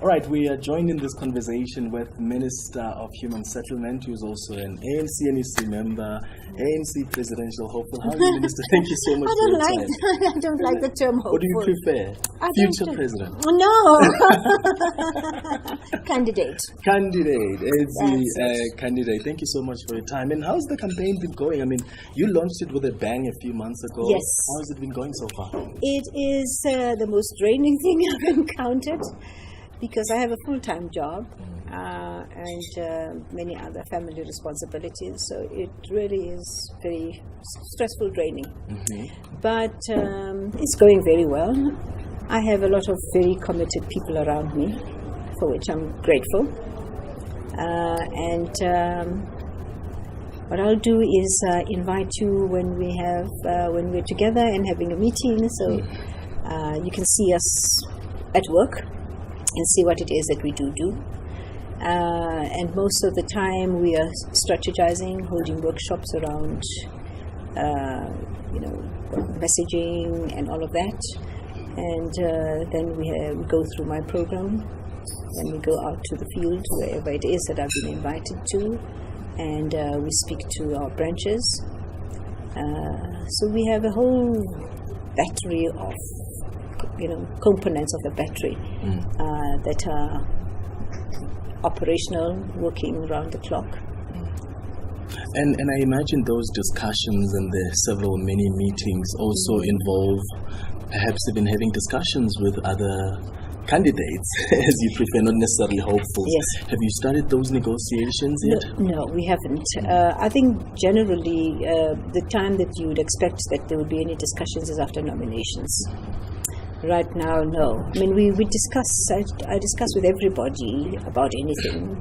All right, we are joined in this conversation with Minister of Human Settlement, who is also an ANC NEC member, ANC presidential hopeful. How are you, Minister? Thank you so much for your time. I don't like the term hopeful. What do you prefer? Future president? No. Candidate. Candidate. Candidate. Thank you so much for your time. And how's the campaign been going? I mean, you launched it with a bang a few months ago. Yes. How has it been going so far? It is the most draining thing I've encountered, because I have a full-time job and many other family responsibilities. So it really is very stressful, draining. Mm-hmm. But it's going very well. I have a lot of very committed people around me, for which I'm grateful. What I'll do is invite you when we're together and having a meeting, so you can see us at work and see what it is that we do. And most of the time we are strategizing, holding workshops around, messaging and all of that. And then we go through my program, then we go out to the field, wherever it is that I've been invited to, and we speak to our branches. So we have a whole battery of components of the battery that are operational, working around the clock. And I imagine those discussions and the many meetings also involve perhaps even having discussions with other candidates, as you prefer, not necessarily hopefuls. Yes. Have you started those negotiations yet? No, we haven't. I think generally the time that you would expect that there would be any discussions is after nominations. Right now, no. I mean, we discuss. I discuss with everybody about anything,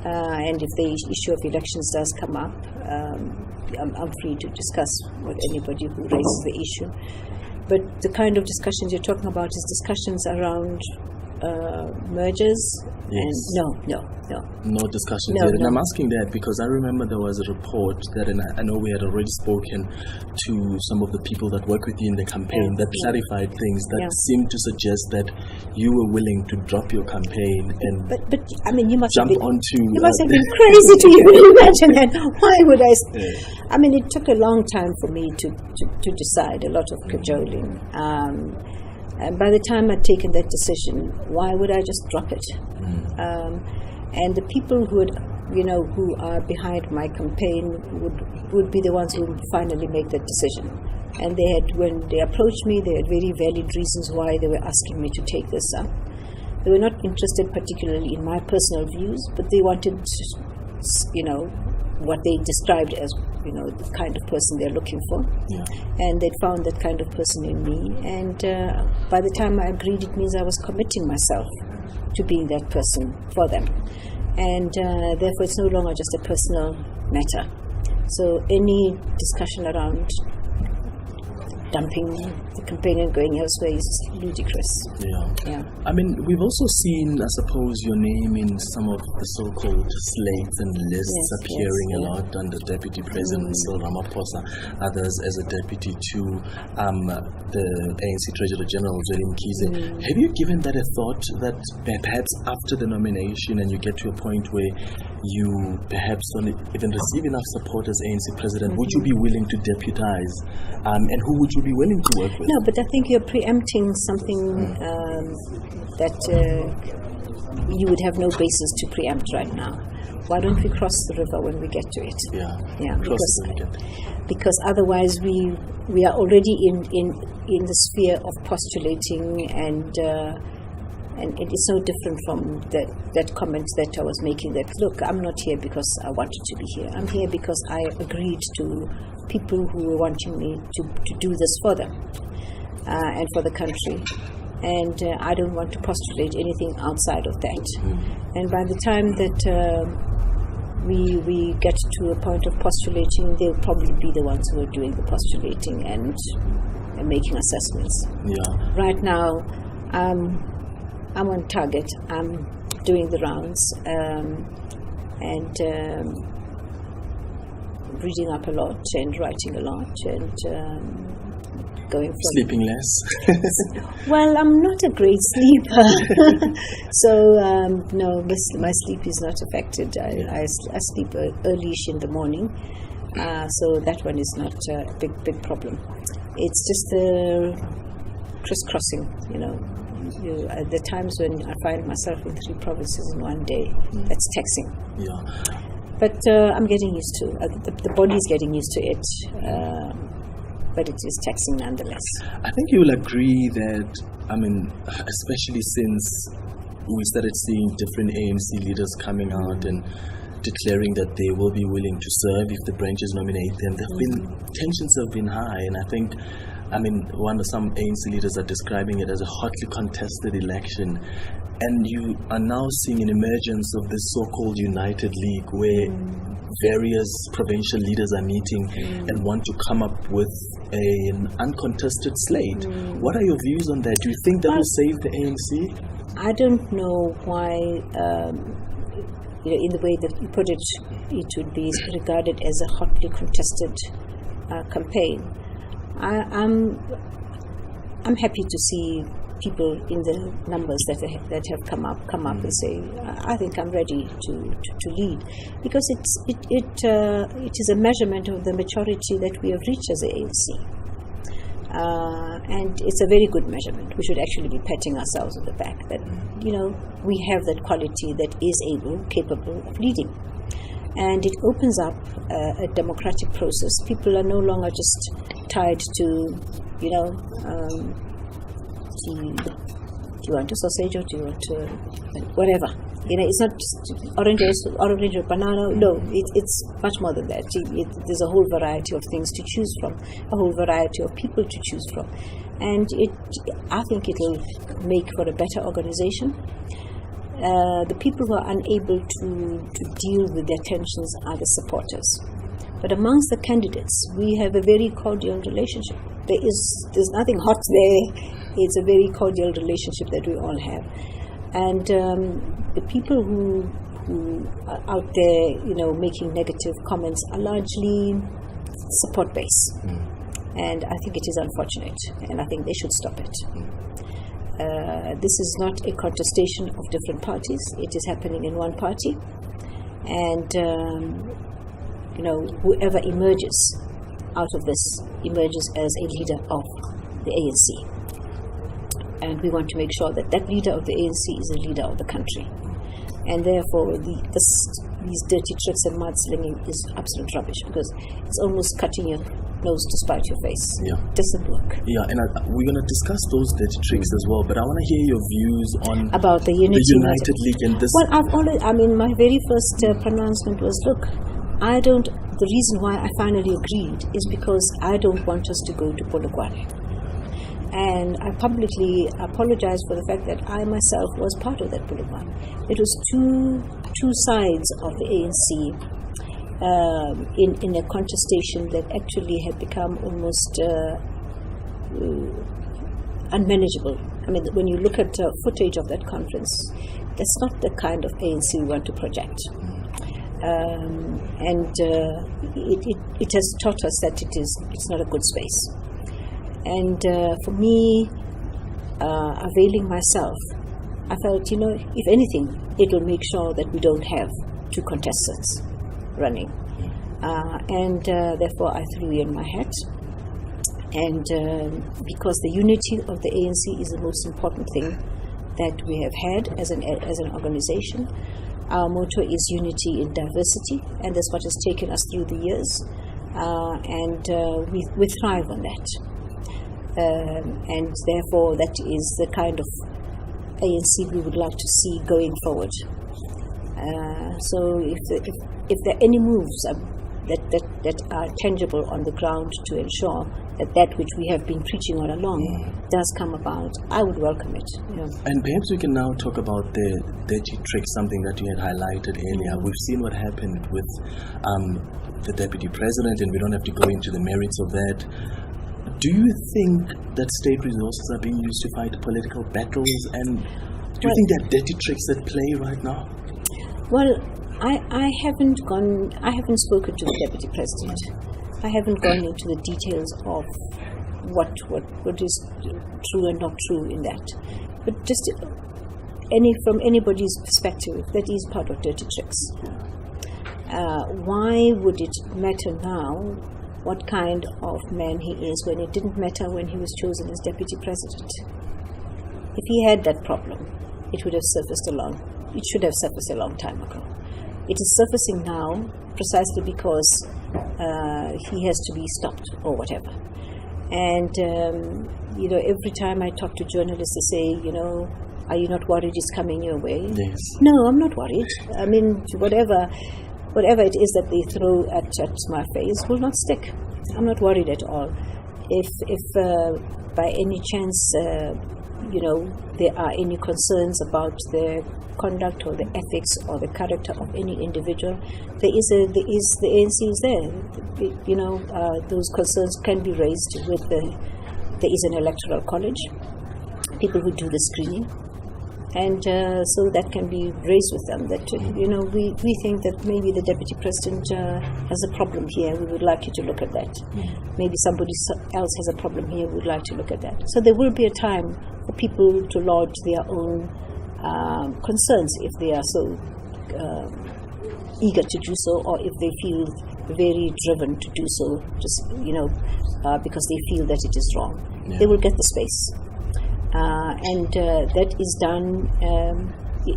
and if the issue of elections does come up, I'm free to discuss with anybody who raises the issue. But the kind of discussions you're talking about is discussions around mergers. Yes. And no discussions yet. And I'm asking that because I remember there was a report that, and I know we had already spoken to some of the people that work with you in the campaign that clarified things that seemed to suggest that you were willing to drop your campaign and but I mean, you must jump have been, onto. You must have been crazy to even imagine that. Why would I? I mean, it took a long time for me to decide. A lot of cajoling. And by the time I'd taken that decision, why would I just drop it? And the people who are behind my campaign would be the ones who would finally make that decision. And when they approached me, they had very valid reasons why they were asking me to take this up. They were not interested particularly in my personal views, but they wanted, what they described as, the kind of person they're looking for. Yeah. And they'd found that kind of person in me. And by the time I agreed, it means I was committing myself to being that person for them. And therefore, it's no longer just a personal matter. So any discussion around dumping the campaign and going elsewhere is ludicrous. Yeah. I mean, we've also seen, I suppose, your name in some of the so-called slates and lists appearing a lot under Deputy President Cyril Ramaphosa, others as a deputy to the ANC Treasurer General, Zweli Mkhize. Have you given that a thought, that perhaps after the nomination and you get to a point where you perhaps don't even receive enough support as ANC President, would you be willing to deputize? And who would you be willing to work with? No, but I think you're preempting something that you would have no basis to preempt right now. Why don't we cross the river when we get to it? Because otherwise we are already in the sphere of postulating, and it is so different from that comment that I was making, that look, I'm not here because I wanted to be here. I'm here because I agreed to people who were wanting me to do this for them and for the country. And I don't want to postulate anything outside of that. And by the time that we get to a point of postulating, they'll probably be the ones who are doing the postulating and making assessments. Right now, I'm on target. I'm doing the rounds and reading up a lot and writing a lot and going from sleeping less. Well, I'm not a great sleeper, so no, my sleep is not affected. I sleep early-ish in the morning, so that one is not a big problem. It's just the crisscrossing, the times when I find myself in 3 provinces in one day. That's taxing. Yeah. But I'm getting used to the body's getting used to it, but it is taxing nonetheless. I think you will agree that, especially since we started seeing different ANC leaders coming out and declaring that they will be willing to serve if the branches nominate them, tensions have been high, and I think, some ANC leaders are describing it as a hotly contested election. And you are now seeing an emergence of this so-called United League where various provincial leaders are meeting and want to come up with an uncontested slate. What are your views on that? Do you think that will save the ANC? I don't know why, in the way that you put it, it would be regarded as a hotly contested campaign. I'm happy to see people in the numbers that have come up and say, I think I'm ready to lead, because it is a measurement of the maturity that we have reached as the ANC, and it's a very good measurement. We should actually be patting ourselves on the back that we have that quality that is capable of leading, and it opens up a democratic process. People are no longer just tied to do you want a sausage or do you want whatever? It's not just orange or banana. No, it's much more than that. There's a whole variety of things to choose from, a whole variety of people to choose from, and I think it will make for a better organization. The people who are unable to deal with their tensions are the supporters. But amongst the candidates, we have a very cordial relationship. There's nothing hot there. It's a very cordial relationship that we all have. And the people who are out there, making negative comments are largely support base. And I think it is unfortunate, and I think they should stop it. This is not a contestation of different parties. It is happening in one party. And, whoever emerges out of this emerges as a leader of the ANC. And we want to make sure that that leader of the ANC is a leader of the country. And therefore, these dirty tricks and mudslinging is absolute rubbish, because it's almost cutting your nose to spite your face. Yeah. It doesn't work. Yeah, and we're going to discuss those dirty tricks as well, but I want to hear your views on about the United League and this. Well, my very first pronouncement was, look, the reason why I finally agreed is because I don't want us to go to Polokwane. And I publicly apologize for the fact that I myself was part of that Polokwane. It was two sides of the ANC in a contestation that actually had become almost unmanageable. When you look at footage of that conference, that's not the kind of ANC we want to project. It has taught us that it's not a good space. And for me, availing myself, I felt, if anything, it will make sure that we don't have 2 contestants running. And therefore, I threw in my hat. And because the unity of the ANC is the most important thing that we have had as an organization. Our motto is unity in diversity, and that's what has taken us through the years. And we thrive on that. And therefore, that is the kind of ANC we would like to see going forward. So if there are any moves that are tangible on the ground to ensure that which we have been preaching all along does come about, I would welcome it. And perhaps we can now talk about the dirty trick, something that you had highlighted earlier. We've seen what happened with the deputy president, and we don't have to go into the merits of that. Do you think that state resources are being used to fight political battles? And do you think there are dirty tricks at play right now? Well, I haven't spoken to the deputy president. I haven't gone into the details of what is true and not true in that. But just from anybody's perspective, that is part of dirty tricks. Why would it matter now what kind of man he is when it didn't matter when he was chosen as deputy president? If he had that problem, it would have surfaced it should have surfaced a long time ago. It is surfacing now precisely because he has to be stopped or whatever. And every time I talk to journalists, they say, are you not worried it's coming your way? Yes. No, I'm not worried. I mean, whatever it is that they throw at my face will not stick. I'm not worried at all. If by any chance, there are any concerns about the conduct or the ethics or the character of any individual, the ANC is there. Those concerns can be raised with there is an electoral college, people who do the screening, and so that can be raised with them. That we think that maybe the deputy president has a problem here. We would like you to look at that. Maybe somebody else has a problem here. We would like to look at that. So there will be a time for people to lodge their own concerns if they are so eager to do so, or if they feel very driven to do so, just because they feel that it is wrong. They will get the space, and that is done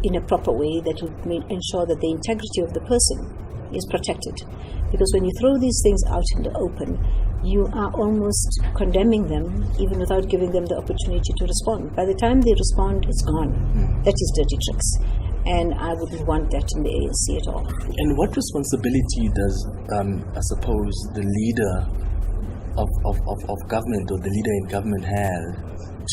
in a proper way that will ensure that the integrity of the person is protected. Because when you throw these things out in the open, you are almost condemning them even without giving them the opportunity to respond. By the time they respond, it's gone. That is dirty tricks. And I wouldn't want that in the ANC at all. And what responsibility does, I suppose, the leader of government or the leader in government have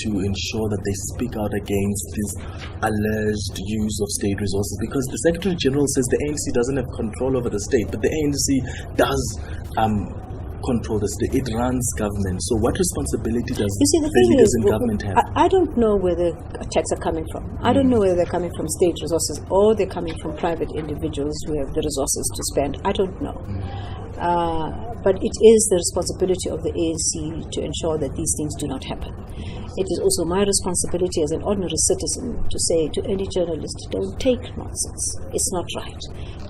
to ensure that they speak out against this alleged use of state resources? Because the Secretary General says the ANC doesn't have control over the state, but the ANC does control the state. It runs government. So what responsibility does the leaders in government have? I don't know where the attacks are coming from. I don't know whether they're coming from state resources or they're coming from private individuals who have the resources to spend. I don't know. But it is the responsibility of the ANC to ensure that these things do not happen. It is also my responsibility as an ordinary citizen to say to any journalist, don't take nonsense. It's not right.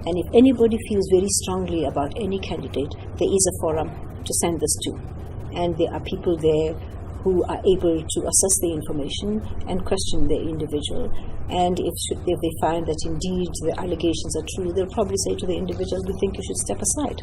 And if anybody feels very strongly about any candidate, there is a forum to send this to. And there are people there who are able to assess the information and question the individual. And if they find that indeed the allegations are true, they'll probably say to the individual, we think you should step aside.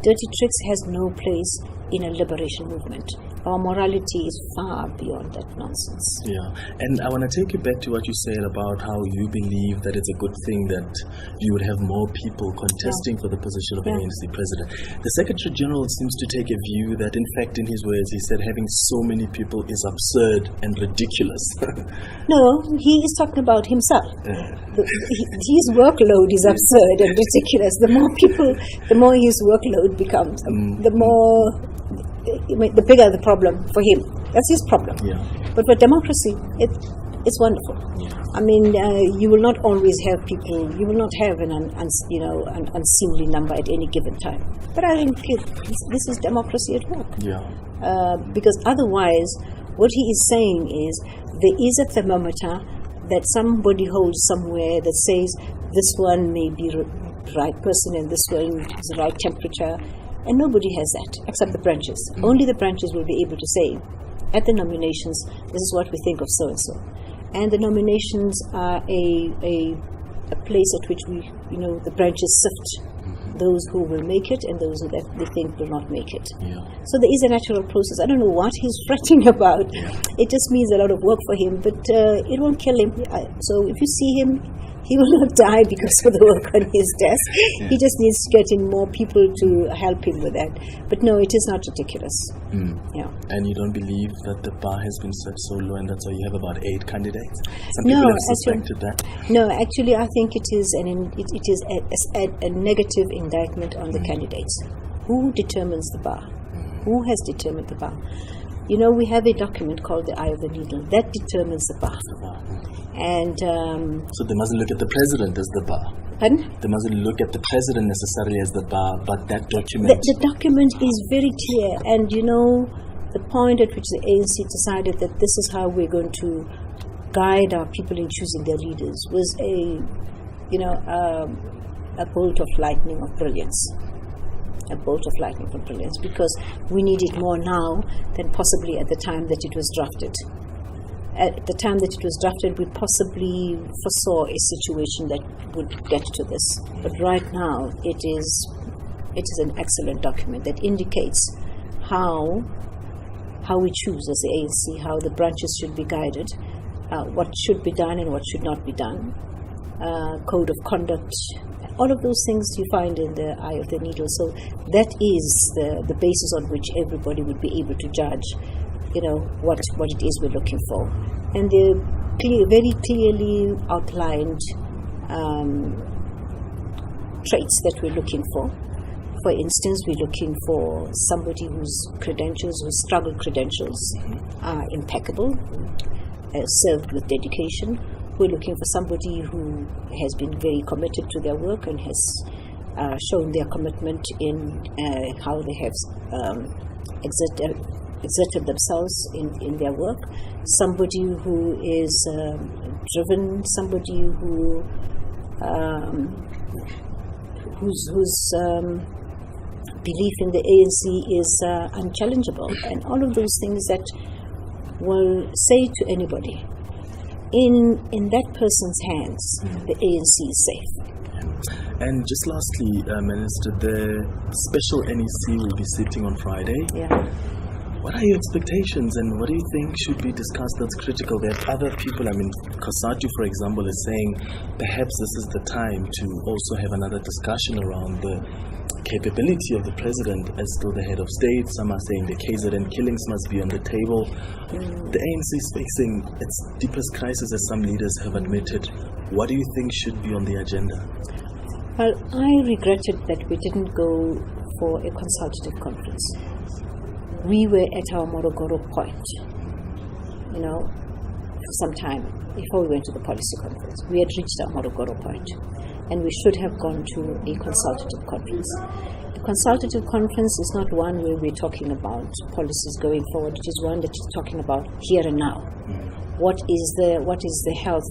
Dirty tricks has no place in a liberation movement. Our morality is far beyond that nonsense. Yeah, and I want to take you back to what you said about how you believe that it's a good thing that you would have more people contesting for the position of ANC president. The Secretary General seems to take a view that, in fact, in his words, he said having so many people is absurd and ridiculous. No, he is talking about himself. His workload is absurd and ridiculous. The more people, the more his workload becomes, the bigger the problem for him. That's his problem. Yeah. But for democracy, it's wonderful. Yeah. I mean, you will not always have people. You will not have an unseemly number at any given time. But I think this is democracy at work. Yeah. Because otherwise, what he is saying is there is a thermometer that somebody holds somewhere that says this one may be the right person and this one is the right temperature. And nobody has that, except the branches. Only the branches will be able to say, at the nominations, this is what we think of so-and-so. And the nominations are a place at which the branches sift those who will make it and those that they think will not make it. Yeah. So there is a natural process. I don't know what he's fretting about. Yeah. It just means a lot of work for him, but it won't kill him. So if you see him, he will not die because of the work on his desk. Yeah. He just needs to get in more people to help him with that. But no, it is not ridiculous. Yeah. And you don't believe that the bar has been set so low and that's why you have about 8 candidates? Some people have suspected that. No, actually I think it is a negative indictment on the candidates. Who determines the bar? Who has determined the bar? We have a document called the Eye of the Needle. That determines the bar. And so they mustn't look at the president as the bar. Pardon? They mustn't look at the president necessarily as the bar, but that document. The document is very clear, and the point at which the ANC decided that this is how we're going to guide our people in choosing their leaders was a bolt of lightning of brilliance. A bolt of lightning of brilliance, because we need it more now than possibly at the time that it was drafted. At the time that it was drafted, we possibly foresaw a situation that would get to this. But right now, it is an excellent document that indicates how we choose as the ANC, how the branches should be guided, what should be done and what should not be done, code of conduct. All of those things you find in the eye of the needle. So that is the basis on which everybody would be able to judge, what it is we're looking for. And they're very clearly outlined traits that we're looking for. For instance, we're looking for somebody whose struggle credentials are impeccable, served with dedication. We're looking for somebody who has been very committed to their work and has shown their commitment in how they have exerted themselves in their work. Somebody who is driven, somebody whose belief in the ANC is unchallengeable, and all of those things that will say to anybody, in that person's hands, the ANC is safe. And just lastly, Minister, the special NEC will be sitting on Friday. Yeah. What are your expectations and what do you think should be discussed that's critical? There are other people, Kosatu, for example, is saying perhaps this is the time to also have another discussion around the capability of the president as still the head of state. Some are saying the KZN killings must be on the table. The ANC is facing its deepest crisis, as some leaders have admitted. What do you think should be on the agenda? Well, I regretted that we didn't go for a consultative conference. We were at our Morogoro point, for some time before we went to the policy conference. We had reached our Morogoro point, and we should have gone to a consultative conference. A consultative conference is not one where we're talking about policies going forward. It is one that is talking about here and now. What is the health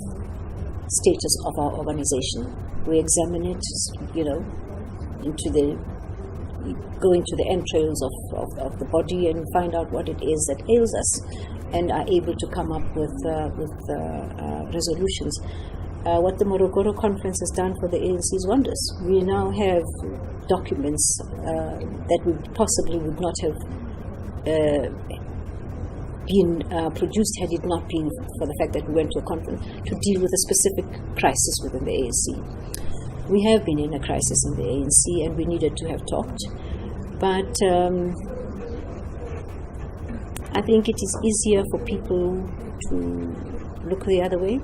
status of our organization? We examine it, go into the entrails of the body and find out what it is that ails us, and are able to come up with resolutions. What the Morogoro conference has done for the ANC is wonders. We now have documents that would not have been produced had it not been for the fact that we went to a conference to deal with a specific crisis within the ANC. We have been in a crisis in the ANC, and we needed to have talked. But I think it is easier for people to look the other way,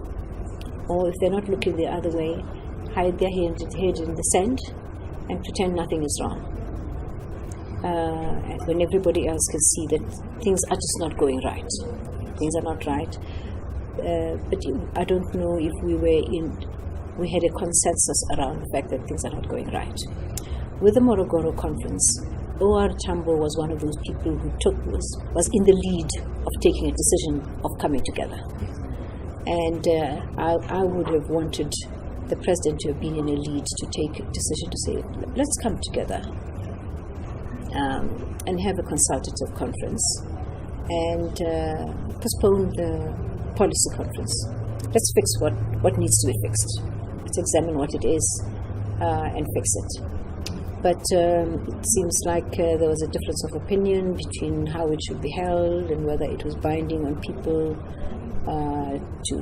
or if they're not looking the other way, hide their head in the sand and pretend nothing is wrong. And when everybody else can see that things are just not going right. Things are not right. But I don't know if we had a consensus around the fact that things are not going right. With the Morogoro conference, O.R. Tambo was one of those people who was in the lead of taking a decision of coming together. And I would have wanted the president to have been in a lead to take a decision to say, let's come together and have a consultative conference and postpone the policy conference. Let's fix what needs to be fixed. Let's examine what it is and fix it. But it seems like there was a difference of opinion between how it should be held and whether it was binding on people to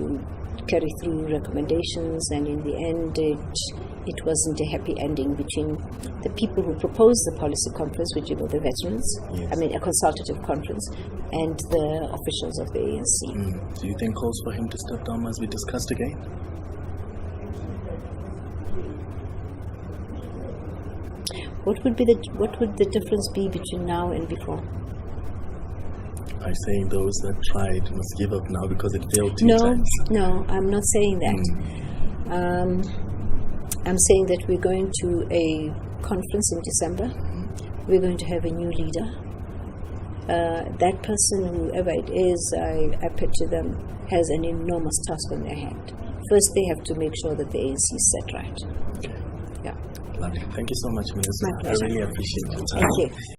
carry through recommendations, and in the end it wasn't a happy ending between the people who proposed the policy conference, which the veterans, yes. A consultative conference, and the officials of the ANC. Do you think calls for him to step down must be discussed again? What would the difference be between now and before? By saying those that tried must give up now because it failed two times. No, I'm not saying that. I'm saying that we're going to a conference in December. We're going to have a new leader. that person, whoever it is, I picture them, has an enormous task on their hand. First, they have to make sure that the ANC is set right. Okay. Yeah. Lovely. Thank you so much, Minister. My pleasure. I really appreciate your time. Thank you.